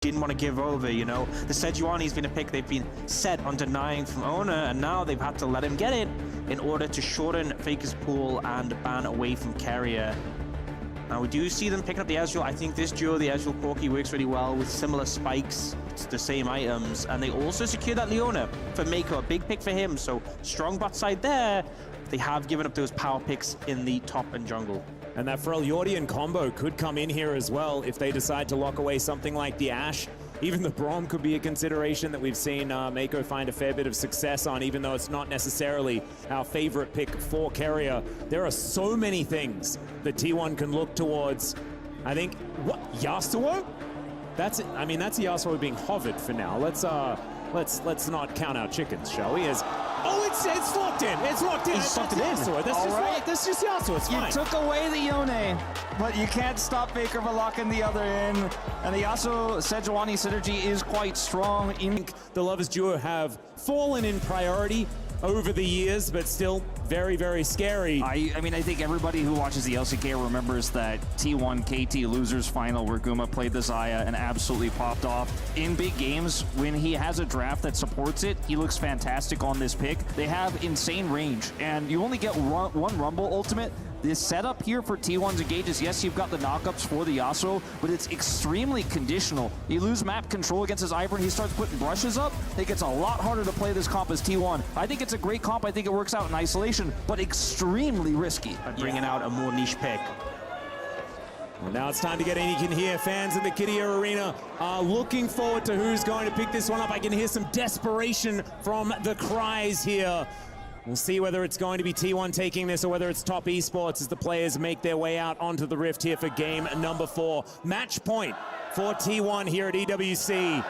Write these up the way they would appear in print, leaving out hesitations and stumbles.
didn't want to give over, you know. The Sejuani's been a pick they've been set on denying from owner, and now they've had to let him get it in order to shorten Faker's pool and ban away from carrier. Now we do see them picking up the Ezreal. I think this duo, the Ezreal Corki, works really well with similar spikes to the same items, and they also secure that Leona for Mako, a big pick for him, so strong bot side there. They have given up those power picks in the top and jungle. And that Freljordian combo could come in here as well if they decide to lock away something like the Ashe. Even the Braum could be a consideration that we've seen Mako find a fair bit of success on, even though it's not necessarily our favorite pick for carrier. There are so many things that T1 can look towards. I think, what, Yasuo? That's it. I mean, that's Yasuo being hovered for now. Let's not count our chickens, shall we? Oh, it's locked in. It's locked in. It's locked in. Yasuo. That's just Yasuo. It's fine. You took away the Yone, but you can't stop Faker from locking the other in. And the Yasuo Sejuani synergy is quite strong. The Lovers duo have fallen in priority over the years, but still very, very scary. I mean, I think everybody who watches the LCK remembers that T1 KT losers final where Guma played the Xayah and absolutely popped off. In big games, when he has a draft that supports it, he looks fantastic on this pick. They have insane range, and you only get one Rumble ultimate. This setup here for T1's engages, yes, you've got the knockups for the Yasuo, but it's extremely conditional. You lose map control against his Ivern, he starts putting brushes up, it gets a lot harder to play this comp as T1. I think it's a great comp, I think it works out in isolation, but extremely risky. Bringing out a more niche pick. Well, now it's time to get in. You can hear fans in the Kidia Arena looking forward to who's going to pick this one up. I can hear some desperation from the cries here. We'll see whether it's going to be T1 taking this or whether it's Top Esports as the players make their way out onto the Rift here for game number 4. Match point for T1 here at EWC.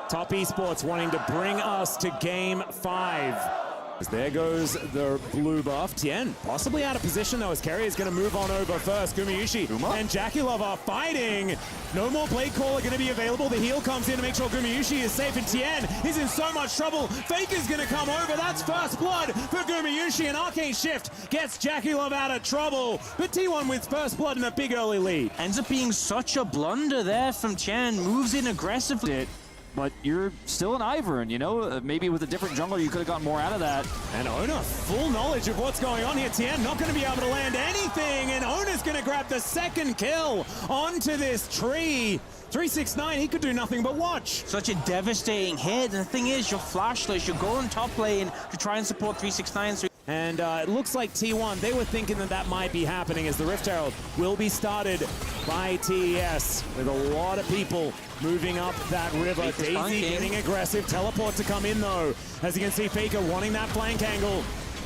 Top Esports wanting to bring us to game 5. As there goes the blue buff. Tien possibly out of position though as Carrier is going to move on over first. Gumayusi and Jakilov are fighting. No more Blade Caller going to be available. The heal comes in to make sure Gumayusi is safe, and Tien is in so much trouble. Faker's going to come over. That's first blood for Gumayusi, and Arcane Shift gets Jakilov out of trouble. But T1 with first blood and a big early lead. Ends up being such a blunder there from Tien. Moves in aggressively. But you're still an Ivern, you know? Maybe with a different jungler, you could have gotten more out of that. And Ona, full knowledge of what's going on here. Tien not going to be able to land anything, and Ona's going to grab the second kill onto this tree. 369, he could do nothing but watch. Such a devastating hit, and the thing is, you're flashless, you're going top lane to try and support 369, so and it looks like T1, they were thinking that that might be happening as the Rift Herald will be started by TES with a lot of people moving up that river. Daisy getting aggressive. Teleport to come in though. As you can see, Faker wanting that flank angle.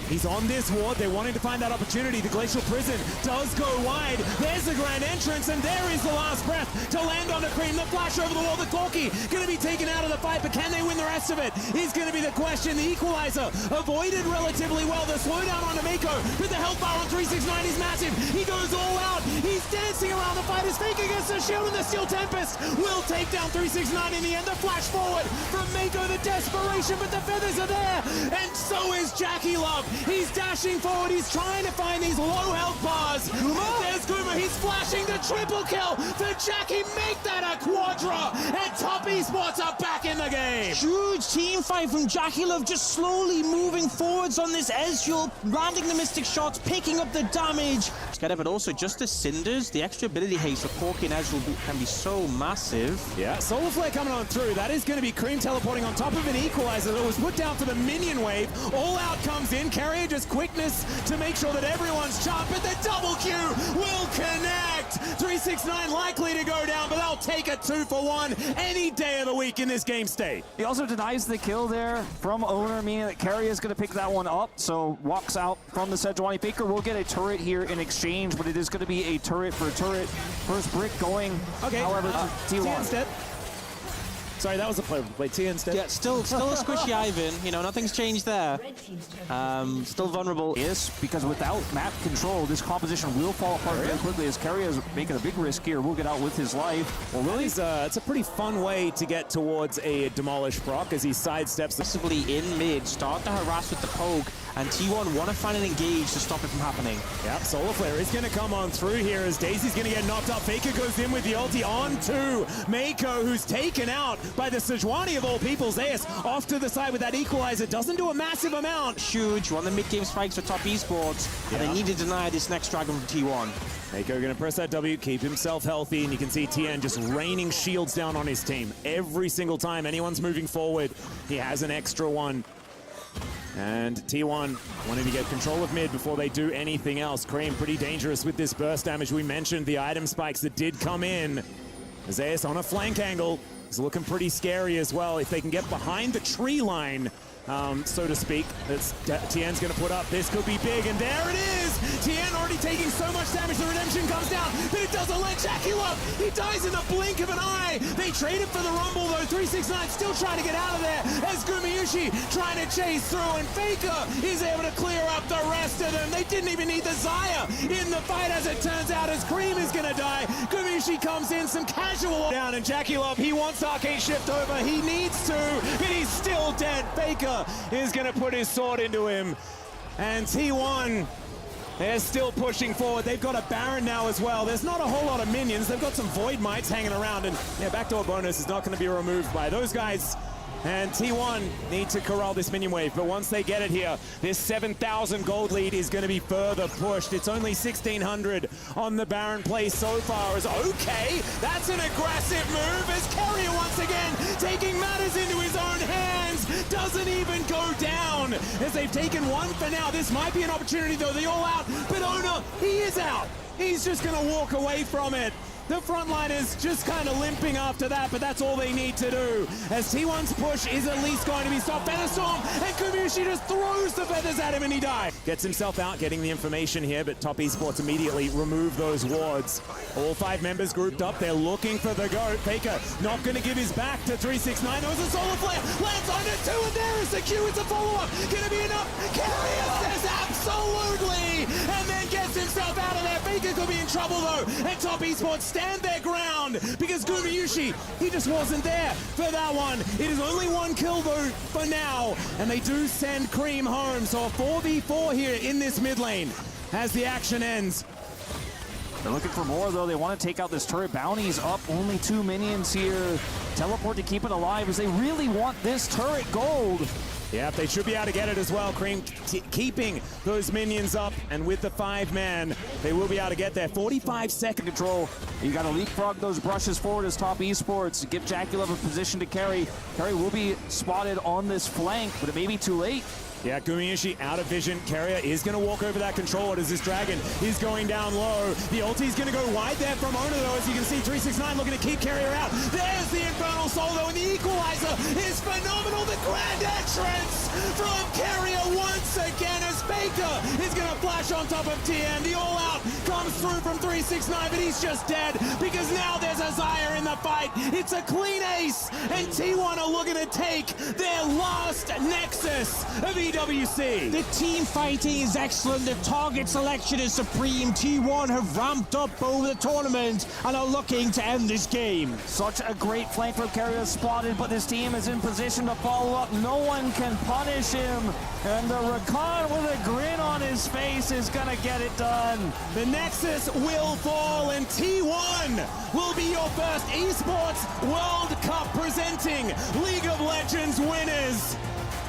He's on this ward. They're wanting to find that opportunity. The Glacial Prison does go wide. There's the grand entrance, and there is the last breath to land on the cream. The flash over the wall. The Corki going to be taken out of the fight, but can they win the rest of it? Is going to be the question. The equalizer avoided relatively well. The slowdown on Mako, but the health bar on 369 is massive. He goes all out. He's dancing around the fight as Faker gets the shield, and the Steel Tempest will take down 369 in the end. The flash forward from Mako, the desperation, but the feathers are there, and so is Jakilov. He's dashing forward, he's trying to find these low health bars. There's Guma, he's flashing the triple kill for Jackie, make that a quadra, and Top Esports are back in the game. huge team fight from Jakilov, just slowly moving forwards on this Ezreal, landing the Mystic shots, picking up the damage. But also just the Cinders, the extra ability haste for Corki and Ezreal can be so massive. Yeah, Solar Flare coming on through. That is going to be Cream teleporting on top of an equalizer that was put down for the minion wave. All out comes in. Carrier just quickness to make sure that everyone's charged, but the double Q will connect. 369 likely to go down, but they'll take a 2-for-1 any day of the week in this game state. He also denies the kill there from Owner, meaning that Carrier is going to pick that one up, so walks out from the Sejuani. Faker will get a turret here in exchange, but it is going to be a turret for turret. First brick going, however, to T1. Instead. sorry, that was a play. Play T instead. Yeah, still a squishy Ivan. You know, nothing's changed there. Still vulnerable. Yes, because without map control, this composition will fall apart very quickly as Keria is making a big risk here. Will get out with his life. Well, really, it's a pretty fun way to get towards a Demolish proc as he sidesteps. Possibly in mid, start to harass with the poke, and T1 want to find an engage to stop it from happening. Yep, Solar Flare is going to come on through here as Daisy's going to get knocked up. Faker goes in with the ulti on to Mako, who's taken out by the Sejuani of all people. Zeus off to the side with that equalizer. Doesn't do a massive amount. Huge. One of the mid-game spikes for top esports, and they need to deny this next dragon from T1. Mako going to press that W, keep himself healthy, and you can see TN just raining shields down on his team. Every single time anyone's moving forward, he has an extra one. And T1 wanting to get control of mid before they do anything else. Cream pretty dangerous with this burst damage. We mentioned the item spikes that did come in. Zeus on a flank angle is looking pretty scary as well. If they can get behind the tree line, so to speak, that's Tien's going to put up. This could be big, and there it is! Tien already taking so much damage, the redemption comes down, but it doesn't let Jackie up! He dies in the blink of an eye! They traded for the Rumble though, 369 still trying to get out of there as Gumayushi trying to chase through, and Faker is able to clear up the rest of them. They didn't even need the Xayah in the fight as it turns out, as Cream is going to die. Gumayushi comes in, some casual down, and Jackie Love, he wants Arcane Shift over, he needs to, but he's still dead. Faker is going to put his sword into him. And T1, they're still pushing forward. They've got a Baron now as well. There's not a whole lot of minions. They've got some Void Mites hanging around. And yeah, backdoor bonus is not going to be removed by those guys. And T1 need to corral this minion wave, but once they get it here, this 7,000 gold lead is going to be further pushed. It's only 1,600 on the Baron play so far. As okay, that's an aggressive move as Keria once again taking matters into his own hands. Doesn't even go down as they've taken one for now. This might be an opportunity though. They all out, but Ona, he is out. He's just going to walk away from it. The frontliners just kind of limping after that, but that's all they need to do. As T1's push is at least going to be stopped. Featherstorm, and Gumayushi just throws the feathers at him and he dies. Gets himself out, getting the information here, but Top Esports immediately remove those wards. All 5 members grouped up, they're looking for the go. Faker not going to give his back to 369. There was a solar flare, lands on it, 2, and there is the Q, it's a follow-up. Gonna be enough, Keria says absolutely, and then gets himself out of there. Faker could be in trouble though, and Top Esports stand their ground because Gumayushi, he just wasn't there for that one. It is only 1 kill though for now, and they do send Cream home. So a 4v4 here in this mid lane as the action ends. They're looking for more though. They want to take out this turret. Bounty's up, only 2 minions here. Teleport to keep it alive as they really want this turret gold. Yeah, they should be able to get it as well. Cream keeping those minions up, and with the 5-man, they will be able to get there. 45-second control. You got to leapfrog those brushes forward as Top Esports. Give Jackie Love a position to carry. Carry will be spotted on this flank, but it may be too late. Yeah, Gumayushi out of vision. Keria is going to walk over that controller as this dragon is going down low. The ulti is going to go wide there from Ona though, as you can see 369 looking to keep Keria out. There's the Infernal Soul though, and the equalizer is phenomenal. The grand entrance from Keria once again as Faker is going to flash on top of TN. The all-out comes through from 369, but he's just dead because now there's a Xayah in the fight. It's a clean ace, and T1 are looking to take their last nexus of EWC. The team fighting is excellent. The target selection is supreme. T1 have ramped up over the tournament and are looking to end this game. Such a great flank from Keria spotted, but this team is in position to follow up. No one can punish him. And the Rakan with a grin on his face is going to get it done. The Nexus will fall, and T1 will be your first Esports World Cup presenting League of Legends winners.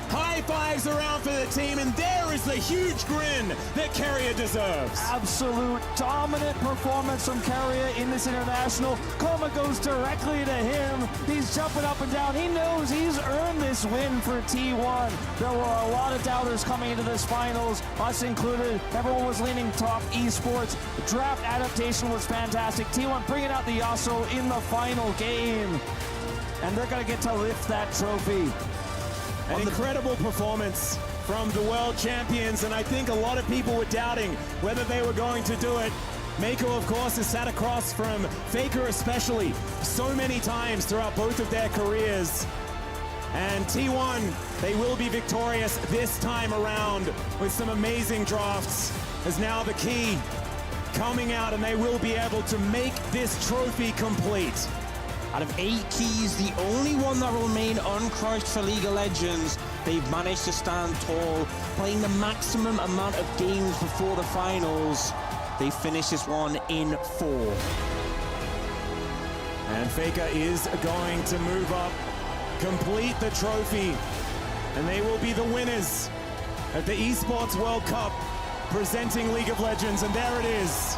High fives around for the team, and there is the huge grin that Keria deserves. Absolute dominant performance from Keria in this international. Coma goes directly to him. He's jumping up and down. He knows he's earned this win for T1. There were a lot of doubters coming into this finals, us included. Everyone was leaning Top Esports. The draft adaptation was fantastic. T1 bringing out the Yasuo in the final game, and they're going to get to lift that trophy. An incredible performance from the world champions, and I think a lot of people were doubting whether they were going to do it. Mako, of course, has sat across from Faker especially so many times throughout both of their careers. And T1, they will be victorious this time around with some amazing drafts, as now the key coming out, and they will be able to make this trophy complete. Out of 8 keys, the only one that will remain uncrushed for League of Legends. They've managed to stand tall, playing the maximum amount of games before the finals. They finish this one in 4. And Faker is going to move up, complete the trophy, and they will be the winners of the Esports World Cup, presenting League of Legends, and there it is.